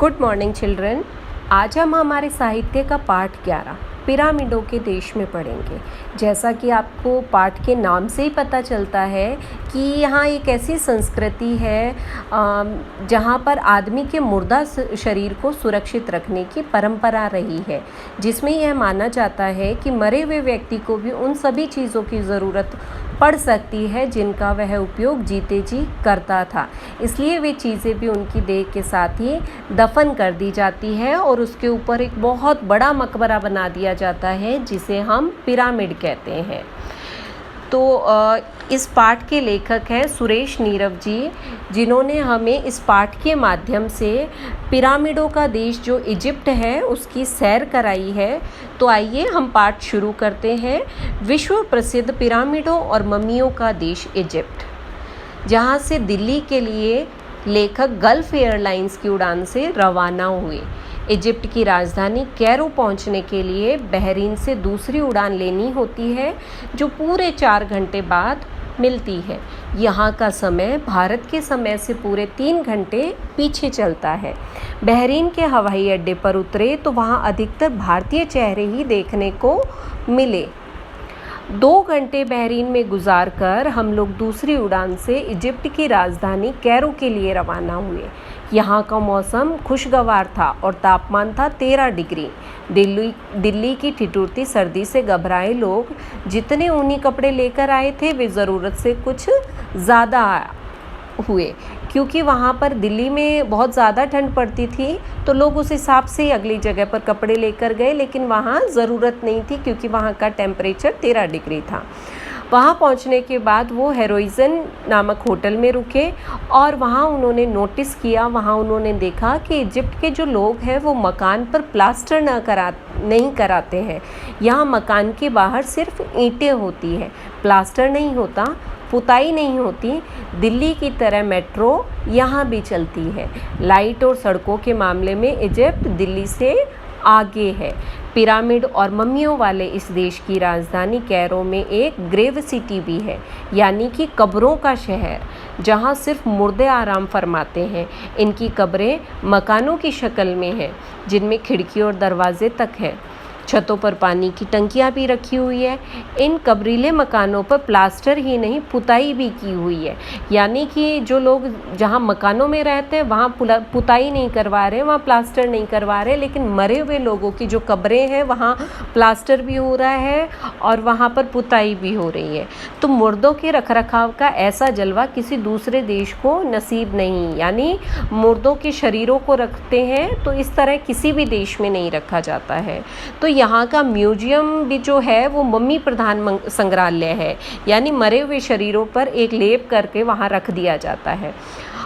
Good morning children. आज हम हमारे साहित्य का पाठ 11 पिरामिडों के देश में पढ़ेंगे। जैसा कि आपको पाठ के नाम से ही पता चलता है कि यहाँ एक ऐसी संस्कृति है जहाँ पर आदमी के मुर्दा शरीर को सुरक्षित रखने की परंपरा रही है, जिसमें यह माना जाता है कि मरे हुए व्यक्ति को भी उन सभी चीज़ों की ज़रूरत पड़ सकती है जिनका वह उपयोग जीते जी करता था। इसलिए वे चीज़ें भी उनकी देह के साथ ही दफन कर दी जाती है और उसके ऊपर एक बहुत बड़ा मकबरा बना दिया जाता है जिसे हम पिरामिड कहते हैं। तो इस पाठ के लेखक हैं सुरेश नीरव जी, जिन्होंने हमें इस पाठ के माध्यम से पिरामिडों का देश जो इजिप्ट है उसकी सैर कराई है। तो आइए हम पाठ शुरू करते हैं। विश्व प्रसिद्ध पिरामिडों और मम्मियों का देश इजिप्ट, जहाँ से दिल्ली के लिए लेखक गल्फ एयरलाइंस की उड़ान से रवाना हुए। इजिप्ट की राजधानी कैरो पहुंचने के लिए बहरीन से दूसरी उड़ान लेनी होती है, जो पूरे 4 घंटे बाद मिलती है। यहाँ का समय भारत के समय से पूरे 3 घंटे पीछे चलता है। बहरीन के हवाई अड्डे पर उतरे तो वहाँ अधिकतर भारतीय चेहरे ही देखने को मिले। 2 घंटे बहरीन में गुजार कर हम लोग दूसरी उड़ान से इजिप्ट की राजधानी कैरो के लिए रवाना हुए। यहाँ का मौसम खुशगवार था और तापमान था 13 डिग्री। दिल्ली की ठिठुरती सर्दी से घबराए लोग जितने ऊनी कपड़े लेकर आए थे वे ज़रूरत से कुछ ज़्यादा हुए, क्योंकि वहाँ पर दिल्ली में बहुत ज़्यादा ठंड पड़ती थी तो लोग उस हिसाब से अगली जगह पर कपड़े लेकर गए, लेकिन वहाँ ज़रूरत नहीं थी क्योंकि वहाँ का टेम्परेचर 13 डिग्री था। वहाँ पहुँचने के बाद वो हेरोइजन नामक होटल में रुके और वहाँ उन्होंने नोटिस किया, वहाँ उन्होंने देखा कि इजिप्ट के जो लोग हैं वो मकान पर प्लास्टर नहीं कराते हैं। यहाँ मकान के बाहर सिर्फ ईंटें होती है, प्लास्टर नहीं होता, पुताई नहीं होती। दिल्ली की तरह मेट्रो यहाँ भी चलती है। लाइट और सड़कों के मामले में इजिप्ट दिल्ली से आगे है। पिरामिड और मम्मियों वाले इस देश की राजधानी कैरो में एक ग्रेव सिटी भी है, यानी कि कब्रों का शहर, जहाँ सिर्फ मुर्दे आराम फरमाते हैं। इनकी कब्रें मकानों की शक्ल में हैं, जिनमें खिड़की और दरवाजे तक हैं। छतों पर पानी की टंकियाँ भी रखी हुई है। इन कबरीले मकानों पर प्लास्टर ही नहीं पुताई भी की हुई है, यानी कि जो लोग जहाँ मकानों में रहते हैं वहाँ पुताई नहीं करवा रहे, वहाँ प्लास्टर नहीं करवा रहे, लेकिन मरे हुए लोगों की जो कब्रें हैं वहाँ प्लास्टर भी हो रहा है और वहाँ पर पुताई भी हो रही है। तो मुर्दों के रखरखाव का ऐसा जलवा किसी दूसरे देश को नसीब नहीं, यानी मुर्दों के शरीरों को रखते हैं तो इस तरह किसी भी देश में नहीं रखा जाता है। तो यहाँ का म्यूजियम भी जो है वो मम्मी प्रधान संग्रहालय है, यानी मरे हुए शरीरों पर एक लेप करके वहाँ रख दिया जाता है।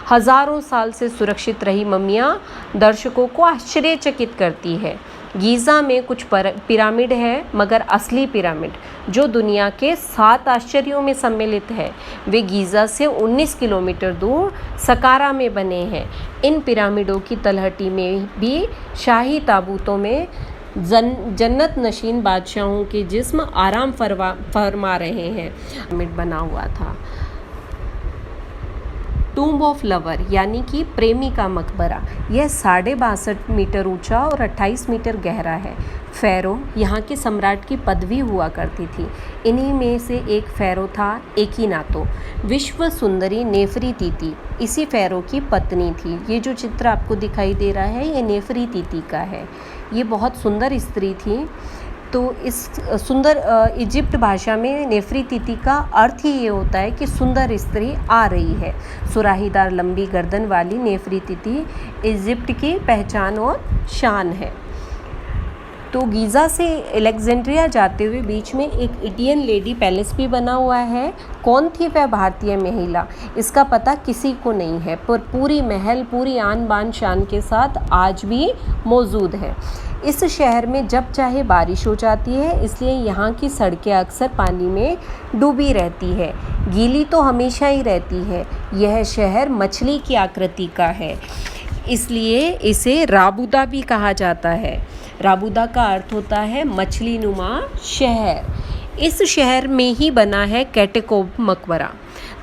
हज़ारों साल से सुरक्षित रही मम्मियाँ दर्शकों को आश्चर्यचकित करती है। गीज़ा में कुछ पिरामिड है, मगर असली पिरामिड जो दुनिया के 7 आश्चर्यों में सम्मिलित है वे गीज़ा से 19 किलोमीटर दूर सकारा में बने हैं। इन पिरामिडों की तलहटी में भी शाही ताबूतों में जन्नत नशीन बादशाहों के जिस्म आराम फरमा रहे हैं। पिरामिड बना हुआ था। टूम्ब ऑफ लवर यानी कि प्रेमी का मकबरा, यह 62.5 मीटर ऊंचा और 28 मीटर गहरा है। फ़ैरो यहाँ के सम्राट की पदवी हुआ करती थी। इन्हीं में से एक फ़ैरो था एकीनातो। विश्व सुंदरी नेफरीतीती इसी फ़ैरो की पत्नी थी। ये जो चित्र आपको दिखाई दे रहा है ये नेफरीतीती का है। ये बहुत सुंदर स्त्री थी। तो इस सुंदर इजिप्ट भाषा में नेफरीतीती का अर्थ ही ये होता है कि सुंदर स्त्री आ रही है। सुराहीदार लंबी गर्दन वाली नेफरीतीती इजिप्ट की पहचान और शान है। तो गीज़ा से अलेक्जेंड्रिया जाते हुए बीच में एक इंडियन लेडी पैलेस भी बना हुआ है। कौन थी वह भारतीय महिला, इसका पता किसी को नहीं है, पर पूरी महल पूरी आन बान शान के साथ आज भी मौजूद है। इस शहर में जब चाहे बारिश हो जाती है, इसलिए यहाँ की सड़कें अक्सर पानी में डूबी रहती है। गीली तो हमेशा ही रहती है। यह शहर मछली की आकृति का है, इसलिए इसे राबूदा भी कहा जाता है। राबूदा का अर्थ होता है मछली नुमा शहर। इस शहर में ही बना है कैटेकोब मकबरा।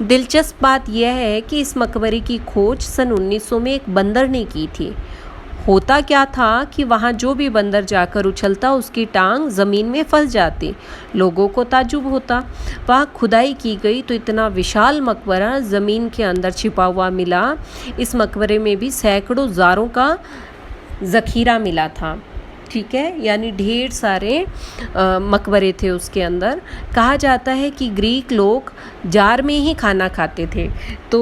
दिलचस्प बात यह है कि इस मकबरे की खोज सन 1900 में एक बंदर ने की थी। होता क्या था कि वहाँ जो भी बंदर जाकर उछलता उसकी टांग ज़मीन में फंस जाती। लोगों को ताज्जुब होता। वहाँ खुदाई की गई तो इतना विशाल मकबरा ज़मीन के अंदर छिपा हुआ मिला। इस मकबरे में भी सैकड़ों ज़ारों का ज़ख़ीरा मिला था। ठीक है, यानी ढेर सारे मकबरे थे उसके अंदर। कहा जाता है कि ग्रीक लोग जार में ही खाना खाते थे। तो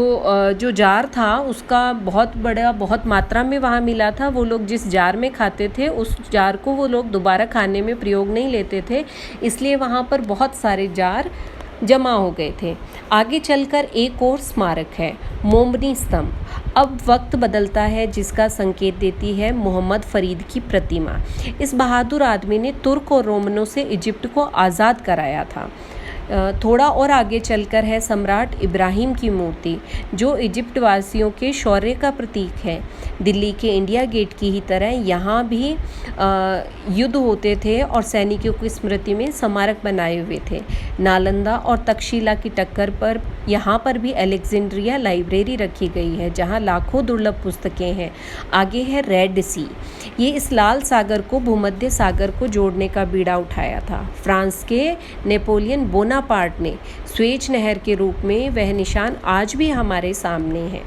जो जार था उसका बहुत मात्रा में वहाँ मिला था। वो लोग जिस जार में खाते थे उस जार को वो लोग दोबारा खाने में प्रयोग नहीं लेते थे, इसलिए वहाँ पर बहुत सारे जार जमा हो गए थे। आगे चलकर एक और स्मारक है, मोमनी स्तंभ। अब वक्त बदलता है जिसका संकेत देती है मोहम्मद फरीद की प्रतिमा। इस बहादुर आदमी ने तुर्क और रोमनों से इजिप्ट को आज़ाद कराया था। थोड़ा और आगे चलकर है सम्राट इब्राहिम की मूर्ति, जो इजिप्ट वासियों के शौर्य का प्रतीक है। दिल्ली के इंडिया गेट की ही तरह यहाँ भी युद्ध होते थे और सैनिकों की स्मृति में स्मारक बनाए हुए थे। नालंदा और तक्षशिला की टक्कर पर यहाँ पर भी अलेक्जेंड्रिया लाइब्रेरी रखी गई है, जहाँ लाखों दुर्लभ पुस्तकें हैं। आगे है रेड सी। ये इस लाल सागर को भूमध्य सागर को जोड़ने का बीड़ा उठाया था। फ्रांस के नेपोलियन बोनापार्ट ने स्वेज नहर के रूप में वह निशान आज भी हमारे सामने है।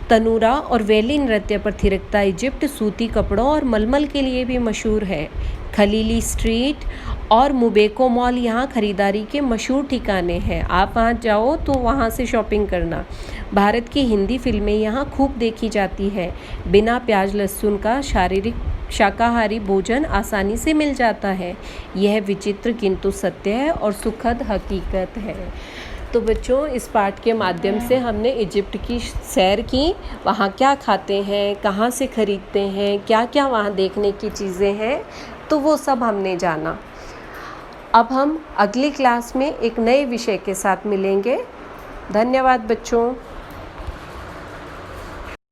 तनूरा और वैली नृत्य पर थिरकता इजिप्ट सूती कपड़ों और मलमल के लिए भी मशहूर है। खलीली स्ट्रीट और मुबेको मॉल यहाँ खरीदारी के मशहूर ठिकाने हैं। आप वहाँ जाओ तो वहाँ से शॉपिंग करना। भारत की हिंदी फिल्में यहाँ खूब देखी जाती है। बिना प्याज लहसुन का शाकाहारी भोजन आसानी से मिल जाता है। यह विचित्र किंतु सत्य है और सुखद हकीकत है। तो बच्चों, इस पाठ के माध्यम से हमने इजिप्ट की सैर की। वहाँ क्या खाते हैं, कहाँ से खरीदते हैं, क्या क्या वहाँ देखने की चीज़ें हैं, तो वो सब हमने जाना। अब हम अगली क्लास में एक नए विषय के साथ मिलेंगे। धन्यवाद बच्चों।